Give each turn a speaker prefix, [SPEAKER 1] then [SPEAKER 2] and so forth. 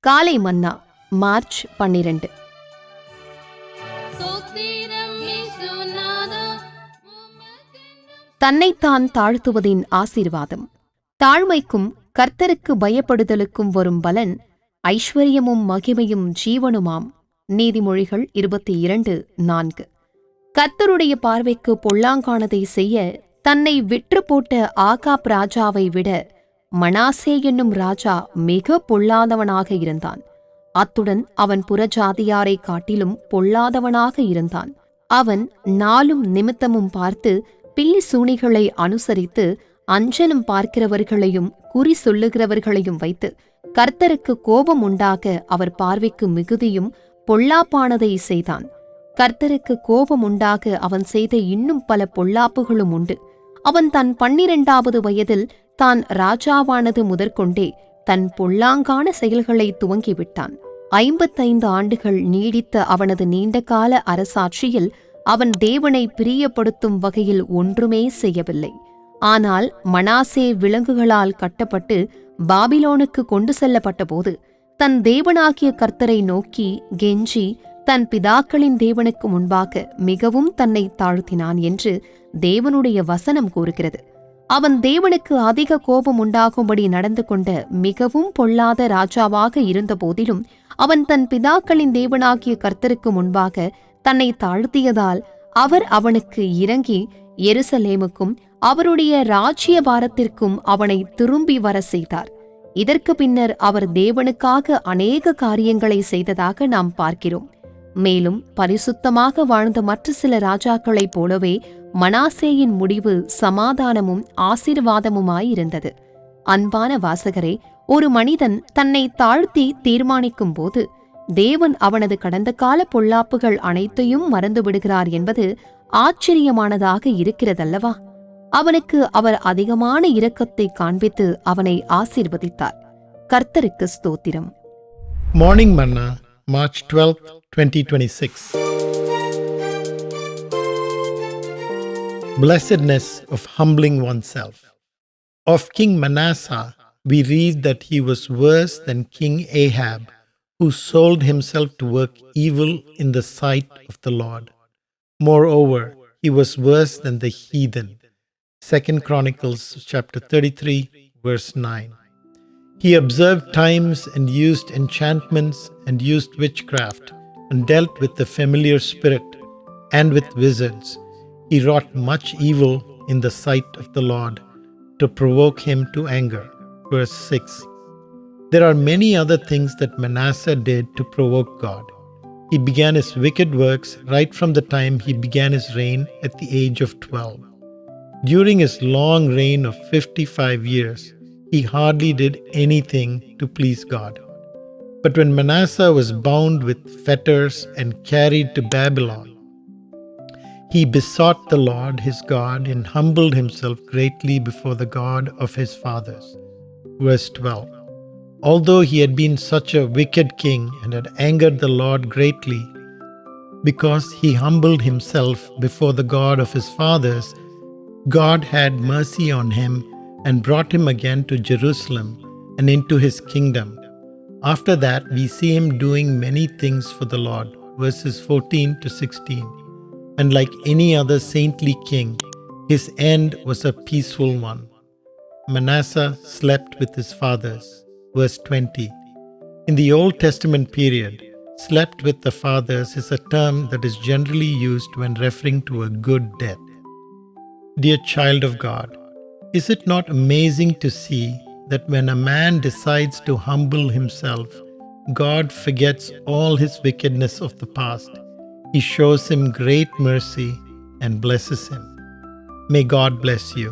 [SPEAKER 1] காலை மன்னா மார்ச் 12. தன்னைத்தான் தாழ்த்துவதின் ஆசீர்வாதம். தாழ்மைக்கும் கர்த்தருக்கு பயப்படுதலுக்கும் வரும் பலன் ஐஸ்வர்யமும் மகிமையும் ஜீவனுமாம். நீதிமொழிகள் 22:4. கர்த்தருடைய பார்வைக்கு பொல்லாங்கானதை செய்ய தன்னை விற்று போட்ட ஆகாப் ராஜாவை விட மனாசே என்னும் ராஜா மிக பொல்லாதவனாக இருந்தான். அத்துடன் அவன் புறஜாதியாரை காட்டிலும் பொல்லாதவனாக இருந்தான். அவன் நாளும் நிமித்தமும் பார்த்து பில்லி சூனிகளை அனுசரித்து அஞ்சனம் பார்க்கிறவர்களையும் குறி சொல்லுகிறவர்களையும் வைத்து கர்த்தருக்கு கோபம் உண்டாக அவர் பார்வைக்கு மிகுதியும் பொல்லாப்பானதை செய்தான். கர்த்தருக்கு கோபம் உண்டாக அவன் செய்த இன்னும் பல பொல்லாப்புகளும் உண்டு. அவன் தன் 12வது வயதில் தான் ராஜாவானது முதற்கொண்டே தன் பொல்லாங்கான செயல்களை துவங்கிவிட்டான். 55 ஆண்டுகள் நீடித்த அவனது நீண்டகால அரசாட்சியில் அவன் தேவனை பிரியப்படுத்தும் வகையில் ஒன்றுமே செய்யவில்லை. ஆனால் மனாசே விலங்குகளால் கட்டப்பட்டு பாபிலோனுக்கு கொண்டு செல்லப்பட்டபோது தன் தேவனாகிய கர்த்தரை நோக்கி கெஞ்சி தன் பிதாக்களின் தேவனுக்கு முன்பாக மிகவும் தன்னை தாழ்த்தினான் என்று தேவனுடைய வசனம் கூறுகிறது. அவன் தேவனுக்கு அதிக கோபம் உண்டாகும்படி நடந்து கொண்ட மிகவும் பொல்லாத ராஜாவாக இருந்த போதிலும் அவன் தன் பிதாக்களின் தேவனாகிய கர்த்தருக்கு முன்பாக தன்னை தாழ்த்தியதால் அவர் அவனுக்கு இறங்கி எருசலேமுக்கும் அவருடைய ராஜ்யபாரத்திற்கும் அவனை திரும்பி வர செய்தார். இதற்கு பின்னர் அவர் தேவனுக்காக அநேக காரியங்களை செய்ததாக நாம் பார்க்கிறோம். மேலும் பரிசுத்தமாக வாழ்ந்த மற்ற சில ராஜாக்களைப் போலவே மனாசேயின் முடிவு சமாதானமும் ஆசீர்வாதமுமாயிருந்தது. அன்பான வாசகரே, ஒரு மனிதன் தன்னை தாழ்த்தி தீர்மானிக்கும் போது தேவன் அவனது கடந்த கால பொல்லாப்புகள் அனைத்தையும் மறந்துவிடுகிறார் என்பது ஆச்சரியமானதாக இருக்கிறதல்லவா? அவனுக்கு அவர் அதிகமான இரக்கத்தை காண்பித்து அவனை ஆசீர்வதித்தார். கர்த்தருக்கு ஸ்தோத்திரம்.
[SPEAKER 2] Morning Manna March 12, 2026. Blessedness of humbling oneself. Of King Manasseh, we read that he was worse than King Ahab, who sold himself to work evil in the sight of the Lord. Moreover, he was worse than the heathen. 2 Chronicles chapter 33, verse 9. He observed times and used enchantments and used witchcraft and dealt with the familiar spirit and with wizards. He wrought much evil in the sight of the Lord to provoke him to anger. Verse 6. There are many other things that Manasseh did to provoke God. He began his wicked works right from the time he began his reign at the age of 12. During his long reign of 55 years, he hardly did anything to please God. But when Manasseh was bound with fetters and carried to Babylon, he besought the Lord his God and humbled himself greatly before the God of his fathers. Verse 12. Although he had been such a wicked king and had angered the Lord greatly, because he humbled himself before the God of his fathers, God had mercy on him and brought him again to Jerusalem and into his kingdom. After that, we see him doing many things for the Lord. Verses 14 to 16. And like any other saintly king, his end was a peaceful one. Manasseh slept with his fathers. Verse 20. In the Old Testament period, slept with the fathers is a term that is generally used when referring to a good death. Dear child of God, is it not amazing to see that when a man decides to humble himself, God forgets all his wickedness of the past? He shows him great mercy and blesses him. May God bless you.